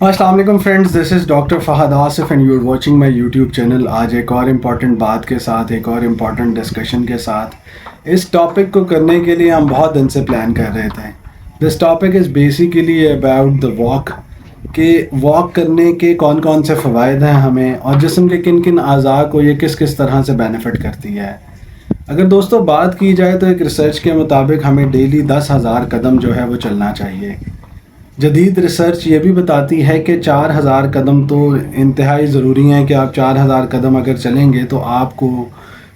السلام علیکم friends, this is doctor Fahad Asif and you are watching my YouTube channel. آج ایک اور امپورٹنٹ بات کے ساتھ، ایک اور امپورٹنٹ ڈسکشن کے ساتھ، اس ٹاپک کو کرنے کے لیے ہم بہت دن سے پلان کر رہے تھے۔ This topic is basically about the walk, کہ واک کرنے کے کون کون سے فوائد ہیں ہمیں، اور جسم کے کن کن اعضاء کو یہ کس کس طرح سے بینیفٹ کرتی ہے۔ اگر دوستوں بات کی جائے تو ایک ریسرچ کے مطابق ہمیں ڈیلی 10,000 قدم جو ہے وہ چلنا چاہیے۔ جدید ریسرچ یہ بھی بتاتی ہے کہ 4,000 قدم تو انتہائی ضروری ہیں، کہ آپ 4,000 قدم اگر چلیں گے تو آپ کو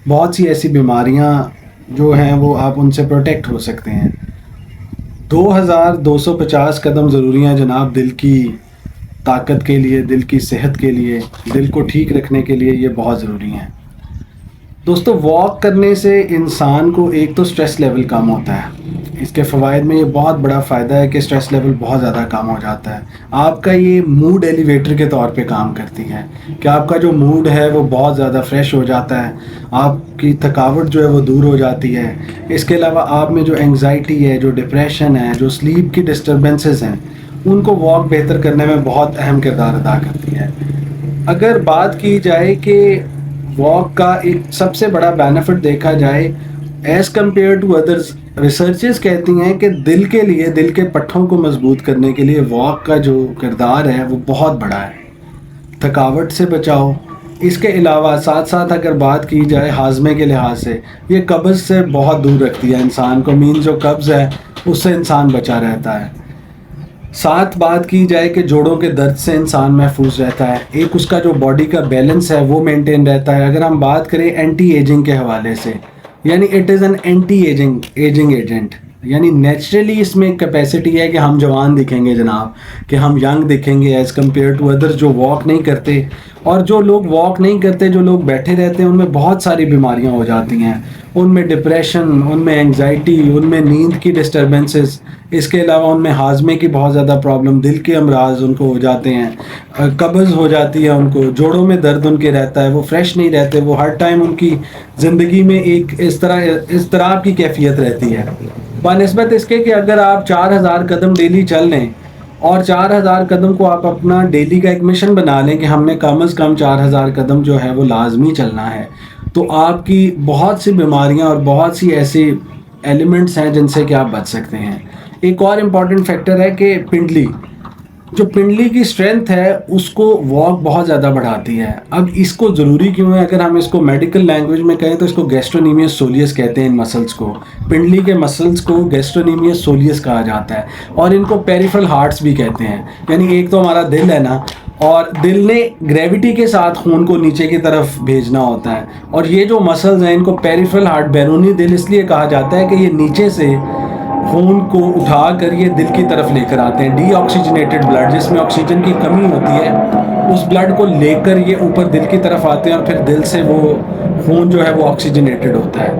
بہت سی ایسی بیماریاں جو ہیں وہ آپ ان سے پروٹیکٹ ہو سکتے ہیں۔ 2,250 قدم ضروری ہیں جناب، دل کی طاقت کے لیے، دل کی صحت کے لیے، دل کو ٹھیک رکھنے کے لیے یہ بہت ضروری ہیں۔ دوستو واک کرنے سے انسان کو ایک تو سٹریس لیول کم ہوتا ہے۔ اس کے فوائد میں یہ بہت بڑا فائدہ ہے کہ سٹریس لیول بہت زیادہ کم ہو جاتا ہے۔ آپ کا یہ موڈ ایلیویٹر کے طور پہ کام کرتی ہے، کہ آپ کا جو موڈ ہے وہ بہت زیادہ فریش ہو جاتا ہے، آپ کی تھکاوٹ جو ہے وہ دور ہو جاتی ہے۔ اس کے علاوہ آپ میں جو انگزائٹی ہے، جو ڈپریشن ہے، جو سلیپ کی ڈسٹربنسز ہیں، ان کو واک بہتر کرنے میں بہت اہم کردار ادا کرتی ہے۔ اگر بات کی جائے کہ واک کا ایک سب سے بڑا بینیفٹ دیکھا جائے as compare to others, researches کہتی ہیں کہ دل کے لیے، دل کے پٹھوں کو مضبوط کرنے کے لیے واک کا جو کردار ہے وہ بہت بڑا ہے۔ تھکاوٹ سے بچاؤ، اس کے علاوہ ساتھ ساتھ اگر بات کی جائے ہاضمے کے لحاظ سے، یہ قبض سے بہت دور رکھتی ہے انسان کو، جو قبض ہے اس سے انسان بچا رہتا ہے۔ ساتھ بات کی جائے کہ جوڑوں کے درد سے انسان محفوظ رہتا ہے، ایک اس کا جو باڈی کا بیلنس ہے وہ مینٹین رہتا ہے۔ اگر ہم بات کریں اینٹی ایجنگ کے حوالے سے، یعنی it is an anti ageing agent, یعنی نیچرلی اس میں ایک کیپیسٹی ہے کہ ہم جوان دکھیں گے جناب، کہ ہم ینگ دکھیں گے ایز کمپیئر ٹو ادر جو واک نہیں کرتے۔ اور جو لوگ واک نہیں کرتے، جو لوگ بیٹھے رہتے ہیں، ان میں بہت ساری بیماریاں ہو جاتی ہیں، ان میں ڈپریشن، ان میں انگزائٹی، ان میں نیند کی ڈسٹربنسز، اس کے علاوہ ان میں ہاضمے کی بہت زیادہ پرابلم، دل کے امراض ان کو ہو جاتے ہیں، قبض ہو جاتی ہے ان کو، جوڑوں میں درد ان کے رہتا ہے، وہ فریش نہیں رہتے، وہ ہر ٹائم ان کی زندگی میں ایک اضطراب کی کیفیت رہتی ہے۔ بنسبت اس کے کہ اگر آپ 4,000 قدم ڈیلی چل لیں، اور 4,000 قدم کو آپ اپنا ڈیلی کا ایک مشن بنا لیں کہ ہم نے کم از کم 4,000 قدم جو ہے وہ لازمی چلنا ہے، تو آپ کی بہت سی بیماریاں اور بہت سی ایسی ایلیمنٹس ہیں جن سے کہ آپ بچ سکتے ہیں۔ ایک اور امپورٹنٹ فیکٹر ہے کہ پنڈلی کی اسٹرینتھ ہے اس کو واک بہت زیادہ بڑھاتی ہے۔ اب اس کو ضروری کیوں ہے؟ اگر ہم اس کو میڈیکل لینگویج میں کہیں تو اس کو گیسٹرونیمیس سولیس کہتے ہیں۔ ان مسلس کو، پنڈلی کے مسلس کو گیسٹرونیمیس سولیس کہا جاتا ہے، اور ان کو پیریفرل ہارٹس بھی کہتے ہیں۔ یعنی ایک تو ہمارا دل ہے نا، اور دل نے گریوٹی کے ساتھ خون کو نیچے کی طرف بھیجنا ہوتا ہے، اور یہ جو مسلز ہیں ان کو پیریفرل ہارٹ، بیرونی دل اس لیے کہا جاتا ہے کہ یہ نیچے سے خون کو اٹھا کر یہ دل کی طرف لے کر آتے ہیں۔ ڈی آکسیجنیٹڈ بلڈ، جس میں آکسیجن کی کمی ہوتی ہے، اس بلڈ کو لے کر یہ اوپر دل کی طرف آتے ہیں، اور پھر دل سے وہ خون جو ہے وہ آکسیجنیٹڈ ہوتا ہے۔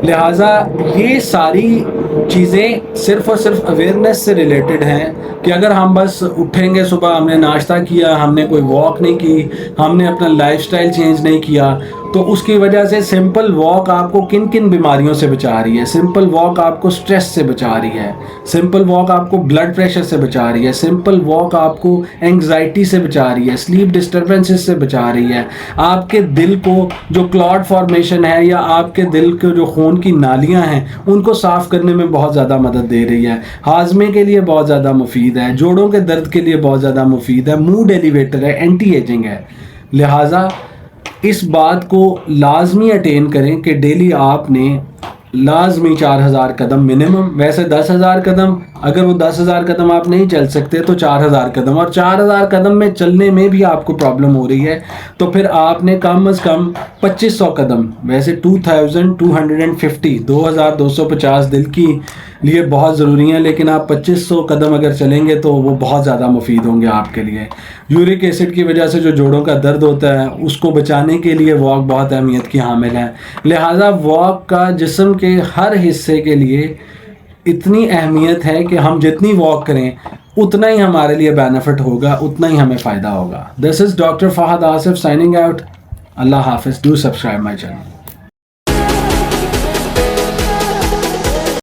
لہٰذا یہ ساری چیزیں صرف اور صرف اویئرنیس سے ریلیٹڈ ہیں، کہ اگر ہم بس اٹھیں گے صبح، ہم نے ناشتہ کیا، ہم نے کوئی واک نہیں کی، ہم نے اپنا لائف سٹائل چینج نہیں کیا، تو اس کی وجہ سے سمپل واک آپ کو کن کن بیماریوں سے بچا رہی ہے۔ سمپل واک آپ کو سٹریس سے بچا رہی ہے، سمپل واک آپ کو بلڈ پریشر سے بچا رہی ہے، سمپل واک آپ کو انگزائٹی سے بچا رہی ہے، سلیپ ڈسٹربنسز سے بچا رہی ہے، آپ کے دل کو جو کلاٹ فارمیشن ہے، یا آپ کے دل کے جو خون کی نالیاں ہیں ان کو صاف کرنے میں بہت زیادہ مدد دے رہی ہے، ہاضمے کے لیے بہت زیادہ مفید ہے، جوڑوں کے درد کے لیے بہت زیادہ مفید ہے، موڈ ایلیویٹر ہے، اینٹی ایجنگ ہے۔ لہٰذا اس بات کو لازمی اٹین کریں کہ ڈیلی آپ نے لازمی 4,000 قدم منیمم، ویسے 10,000 قدم، اگر وہ 10,000 قدم آپ نہیں چل سکتے تو 4,000 قدم، اور 4,000 قدم میں چلنے میں بھی آپ کو پرابلم ہو رہی ہے تو پھر آپ نے کم از کم 2,500 قدم، ویسے 2,250 دل کی لیے بہت ضروری ہیں، لیکن آپ 2,500 قدم اگر چلیں گے تو وہ بہت زیادہ مفید ہوں گے آپ کے لیے۔ یورک ایسڈ کی وجہ سے جو جوڑوں کا درد ہوتا ہے اس کو بچانے کے لیے واک بہت اہمیت کی حامل ہے۔ لہٰذا واک کا جسم کے ہر حصے کے لیے اتنی اہمیت ہے کہ ہم جتنی واک کریں اتنا ہی ہمارے لیے بینیفٹ ہوگا، اتنا ہی ہمیں فائدہ ہوگا۔ This is doctor Fahad Asif signing out. اللہ حافظ. Do subscribe my channel.